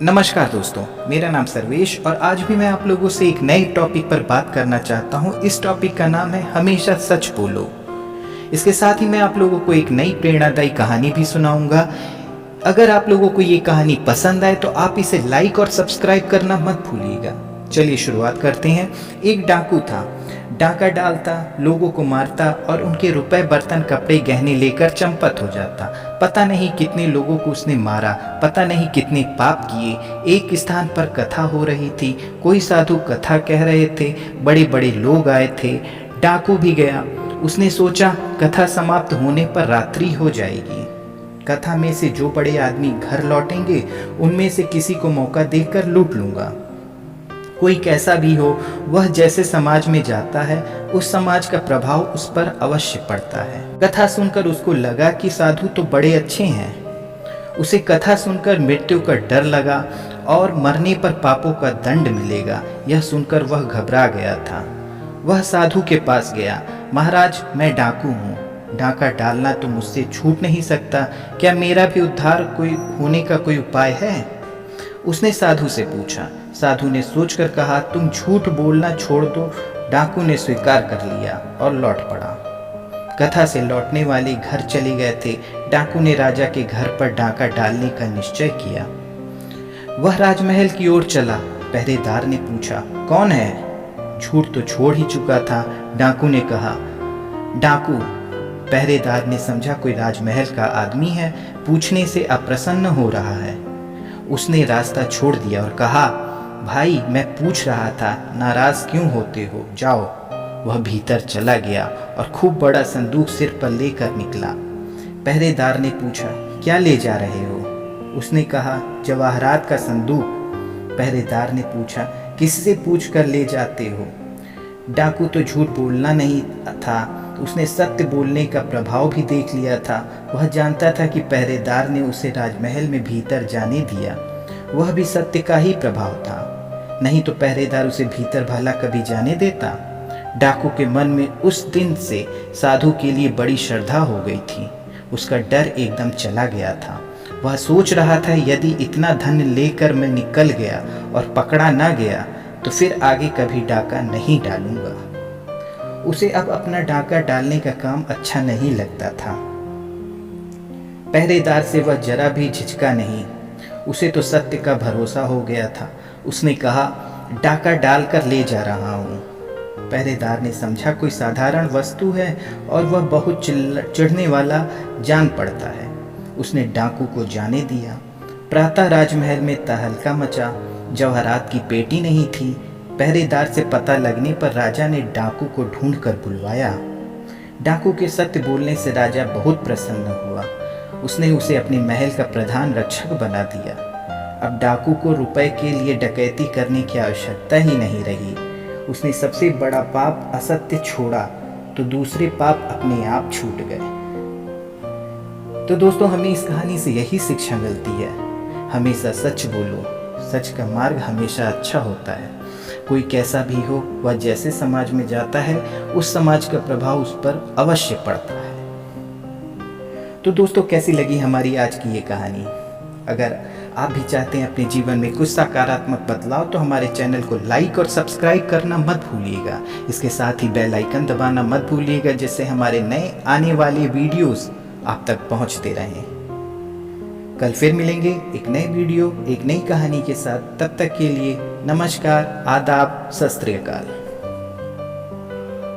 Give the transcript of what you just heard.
नमस्कार दोस्तों, मेरा नाम सर्वेश और आज भी मैं आप लोगों से एक नए टॉपिक पर बात करना चाहता हूँ। इस टॉपिक का नाम है हमेशा सच बोलो। इसके साथ ही मैं आप लोगों को एक नई प्रेरणादायी कहानी भी सुनाऊंगा। अगर आप लोगों को ये कहानी पसंद आए तो आप इसे लाइक और सब्सक्राइब करना मत भूलिएगा। चलिए शुरुआत करते हैं। एक डाकू था, डाका डालता, लोगों को मारता और उनके रुपए, बर्तन, कपड़े, गहने लेकर चंपत हो जाता। पता नहीं कितने लोगों को उसने मारा, पता नहीं कितने पाप किए। एक स्थान पर कथा हो रही थी, कोई साधु कथा कह रहे थे, बड़े बड़े लोग आए थे। डाकू भी गया। उसने सोचा कथा समाप्त होने पर रात्रि हो जाएगी। कथा में से जो बड़े आदमी घर लौटेंगे उनमें से किसी को मौका देकर लूट लूंगा। कोई कैसा भी हो, वह जैसे समाज में जाता है उस समाज का प्रभाव उस पर अवश्य पड़ता है। कथा सुनकर उसको लगा कि साधु तो बड़े अच्छे हैं। उसे कथा सुनकर मृत्यु का डर लगा और मरने पर पापों का दंड मिलेगा, यह सुनकर वह घबरा गया था। वह साधु के पास गया। महाराज, मैं डाकू हूँ, डाका डालना तो मुझसे छूट नहीं सकता, क्या मेरा भी उद्धार होने का कोई उपाय है? उसने साधु से पूछा। साधु ने सोचकर कहा, तुम झूठ बोलना छोड़ दो। डाकू ने स्वीकार कर लिया और लौट पड़ा। कथा से लौटने वाले घर चले गए थे। डाकू ने राजा के घर पर डाका डालने का निश्चय किया। वह राजमहल की ओर चला। पहरेदार ने पूछा, कौन है? झूठ तो छोड़ ही चुका था, डाकू ने कहा। डाकू। पहरेदार ने समझा कोई राजमहल का आदमी है, पूछने से अप्रसन्न हो रहा है। उसने रास्ता छोड़ दिया और कहा, भाई मैं पूछ रहा था, नाराज क्यों होते हो, जाओ। वह भीतर चला गया और खूब बड़ा संदूक सिर पर लेकर निकला। पहरेदार ने पूछा, क्या ले जा रहे हो? उसने कहा, जवाहरात का संदूक। पहरेदार ने पूछा, किससे पूछ कर ले जाते हो? डाकू तो झूठ बोलना नहीं था, उसने सत्य बोलने का प्रभाव भी देख लिया था। वह जानता था कि पहरेदार ने उसे राजमहल में भीतर जाने दिया, वह भी सत्य का ही प्रभाव था, नहीं तो पहरेदार उसे भीतर भला कभी जाने देता। डाकू के मन में उस दिन से साधु के लिए बड़ी श्रद्धा हो गई थी। उसका डर एकदम चला गया था। वह सोच रहा था, यदि इतना धन लेकर मैं निकल गया और पकड़ा ना गया तो फिर आगे कभी डाका नहीं डालूंगा। उसे अब अपना डाका डालने का काम अच्छा नहीं लगता था। पहरेदार से वह जरा भी झिझका नहीं, उसे तो सत्य का भरोसा हो गया था। उसने कहा, डाका डालकर ले जा रहा हूँ। पहरेदार ने समझा कोई साधारण वस्तु है और वह बहुत चिढ़ने वाला जान पड़ता है। उसने डाकू को जाने दिया। प्रातः राजमहल में तहलका मचा। जवाहरात की पेटी नहीं थी। पहरेदार से पता लगने पर राजा ने डाकू को ढूंढ कर बुलवाया। डाकू के सत्य बोलने से राजा बहुत प्रसन्न हुआ। उसने उसे अपने महल का प्रधान रक्षक बना दिया। अब डाकू को रुपए के लिए डकैती करने की आवश्यकता ही नहीं रही। उसने सबसे बड़ा पाप असत्य छोड़ा तो दूसरे पाप अपने आप छूट गए। तो दोस्तों, हमें इस कहानी से यही शिक्षा मिलती है, हमेशा सच बोलो। सच का मार्ग हमेशा अच्छा होता है। कोई कैसा भी हो, वह जैसे समाज में जाता है उस समाज का प्रभाव उस पर अवश्य पड़ता है। तो दोस्तों, कैसी लगी हमारी आज की ये कहानी? अगर आप भी चाहते हैं अपने जीवन में कुछ सकारात्मक बदलाव तो हमारे चैनल को लाइक और सब्सक्राइब करना मत भूलिएगा। इसके साथ ही बेल आइकन दबाना मत भूलिएगा, जिससे हमारे नए आने वाले वीडियोस आप तक पहुंचते रहें। कल फिर मिलेंगे एक नए वीडियो, एक नई कहानी के साथ। तब तक के लिए नमस्कार, आदाब, सत श्री अकाल।